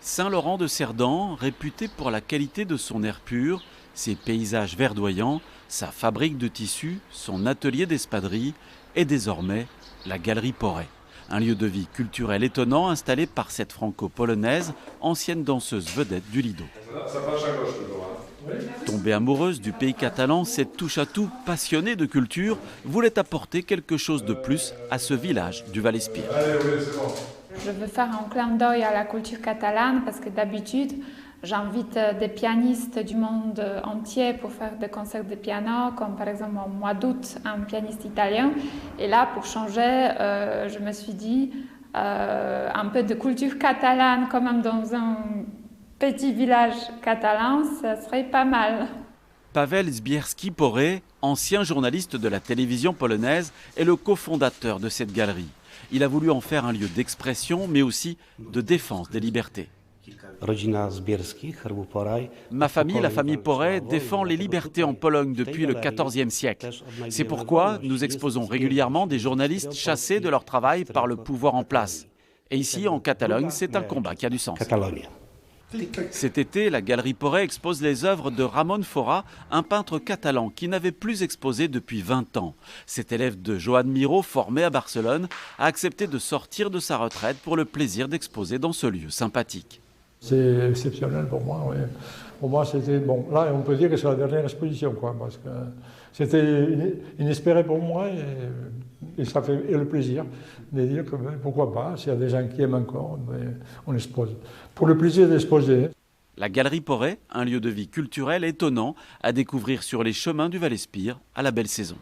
Saint-Laurent-de-Cerdan, réputé pour la qualité de son air pur, ses paysages verdoyants, sa fabrique de tissus, son atelier d'espadrilles et désormais la Galerie Porret. Un lieu de vie culturel étonnant installé par cette franco-polonaise, ancienne danseuse vedette du Lido. Tombée amoureuse du pays catalan, cette touche-à-tout passionnée de culture voulait apporter quelque chose de plus à ce village du Val-Espire. Je veux faire un clin d'œil à la culture catalane parce que d'habitude, j'invite des pianistes du monde entier pour faire des concerts de piano, comme par exemple au mois d'août, un pianiste italien. Et là, pour changer, je me suis dit un peu de culture catalane, quand même dans un petit village catalan, ça serait pas mal. Paweł Zbierski-Porret, ancien journaliste de la télévision polonaise, est le cofondateur de cette galerie. Il a voulu en faire un lieu d'expression, mais aussi de défense des libertés. Ma famille, la famille Porret, défend les libertés en Pologne depuis le XIVe siècle. C'est pourquoi nous exposons régulièrement des journalistes chassés de leur travail par le pouvoir en place. Et ici, en Catalogne, c'est un combat qui a du sens. Cet été, la Galerie Porret expose les œuvres de Ramon Fora, un peintre catalan qui n'avait plus exposé depuis 20 ans. Cet élève de Joan Miró, formé à Barcelone, a accepté de sortir de sa retraite pour le plaisir d'exposer dans ce lieu sympathique. C'est exceptionnel pour moi, oui. Pour moi, c'était... Bon, là, on peut dire que c'est la dernière exposition, quoi, parce que c'était inespéré pour moi et ça fait le plaisir de dire que pourquoi pas, s'il y a des gens qui aiment encore, on expose. Pour le plaisir d'exposer. La Galerie Porret, un lieu de vie culturel étonnant à découvrir sur les chemins du Val-Espire à la belle saison.